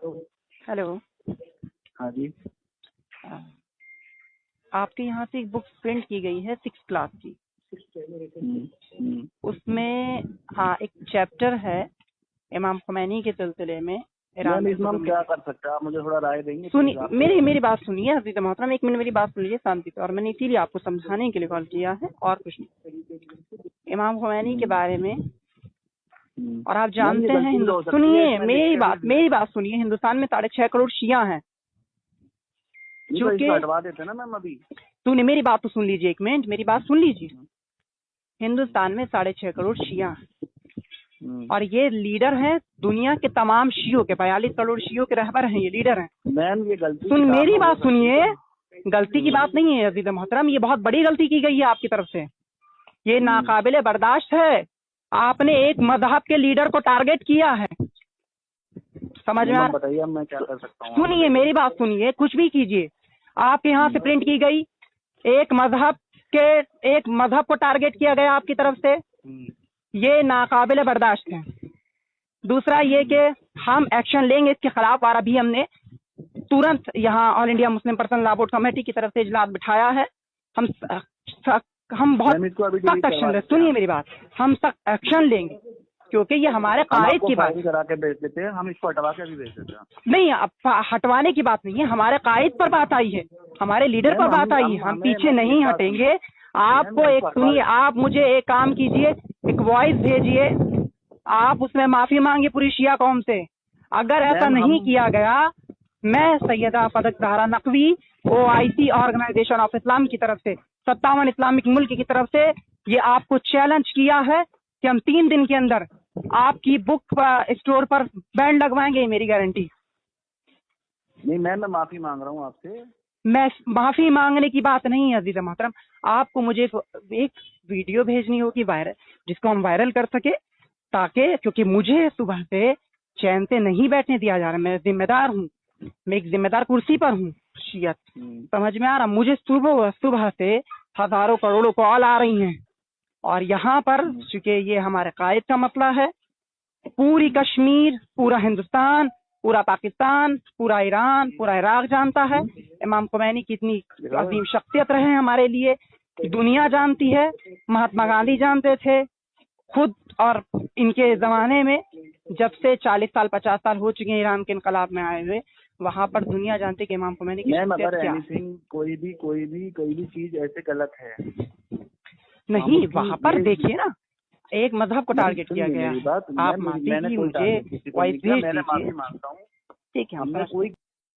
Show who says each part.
Speaker 1: Hello.
Speaker 2: हाँ जी।
Speaker 1: आपके यहाँ से एक बुक प्रिंट की गई है 6th क्लास की। उसमें हाँ एक चैप्टर है इमाम खुमैनी के सिलसिले में।
Speaker 2: इमाम क्या कर सकता है, आप मुझे थोड़ा राय देंगे?
Speaker 1: सुनिए मेरी बात सुनिए अजीज मोहतरम, एक मिनट मेरी बात सुनिए शांति से। और मैंने इसीलिए आपको समझाने के लिए कॉल किया है और कुछ नहीं। इमाम खुमैनी के बारे में और आप जानते हैं सुनिए मेरी बात सुनिए, हिंदुस्तान में 6.5 करोड़ शिया हैं जो कि
Speaker 2: हटवा देते ना मैम। अभी
Speaker 1: सुनिए मेरी बात तो सुन लीजिए, एक मिनट मेरी बात सुन लीजिए। हिंदुस्तान में 6.5 करोड़ शिया हैं और ये लीडर हैं दुनिया के तमाम शियों के, 42 करोड़ शियों के रहबर हैं, ये लीडर हैं।
Speaker 2: मैम ये गलती
Speaker 1: मेरी बात सुनिए, गलती की बात नहीं है अजीज मोहतरम, ये बहुत बड़ी गलती की गई है आपकी तरफ से, ये नाकाबिले बर्दाश्त है। आपने एक मजहब के लीडर को टारगेट किया है, समझ में आ रहा?
Speaker 2: बताइए मैं क्या कर सकता हूँ?
Speaker 1: सुनिए मेरी बात सुनिए, कुछ भी कीजिए। आपके यहाँ से प्रिंट की गई एक मजहब को टारगेट किया गया आपकी तरफ से, ये नाकाबिले बर्दाश्त है। दूसरा ये कि हम एक्शन लेंगे इसके खिलाफ, और अभी हमने तुरंत यहाँ all India Muslim personal law board committee की तरफ से इजलास बिठाया है। हम बहुत सख्त एक्शन लेंगे। सुनिए मेरी बात, हम सख्त एक्शन लेंगे क्योंकि ये हमारे कायद की बात
Speaker 2: करा के भेज देते हैं, हम इसको हटवा के भी भेज देते हैं।
Speaker 1: नहीं, अब हटवाने की बात नहीं है, हमारे कायद पर बात आई है, हमारे लीडर पर बात आई है, हम पीछे नहीं हटेंगे। आपको एक सुनिए, आप मुझे एक काम कीजिए, एक वॉइस भेजिए, आप उसमें माफी मांगिए पूरी शिया कौम से। अगर ऐसा नहीं किया गया, मैं Syeda Fadak Zahra Naqvi OIC organisation of Islam की तरफ से 57 इस्लामिक मुल्क की तरफ से ये आपको चैलेंज किया है कि हम 3 दिन के अंदर आपकी बुक स्टोर पर बैन लगवाएंगे, मेरी गारंटी।
Speaker 2: नहीं मैं माफी मांग रहा हूँ आपसे।
Speaker 1: मैं माफी मांगने की बात नहीं है अजीज मोहतरम, आपको मुझे एक वीडियो भेजनी होगी वायरल, जिसको हम वायरल कर सके, ताकि क्योंकि मुझे सुबह से चैन से नहीं बैठने दिया जा रहा। मैं जिम्मेदार हूँ, मैं एक जिम्मेदार कुर्सी पर हूँ शियत, समझ में आ रहा? मुझे सुबह से हजारों करोड़ों कॉल आ रही हैं और यहाँ पर चूंकि ये हमारे कायद का मसला है, पूरी कश्मीर, पूरा हिंदुस्तान, पूरा पाकिस्तान, पूरा ईरान, पूरा इराक जानता है इमाम खुमैनी कितनी अजीम शख्सियत रहे हमारे लिए, दुनिया जानती है। महात्मा गांधी जानते थे खुद, और इनके जमाने में जब से 40 साल 50 साल हो चुके हैं ईरान के इनकलाब में आए हुए, वहाँ पर दुनिया जानती है कि इमाम खुमैनी की शख्सियत क्या है।
Speaker 2: कोई भी चीज ऐसे गलत है
Speaker 1: नहीं, वहाँ पर देखिए ना, एक मजहब को टारगेट किया गया। आप माफी मुझे वॉइस भेज दीजिए, ठीक है?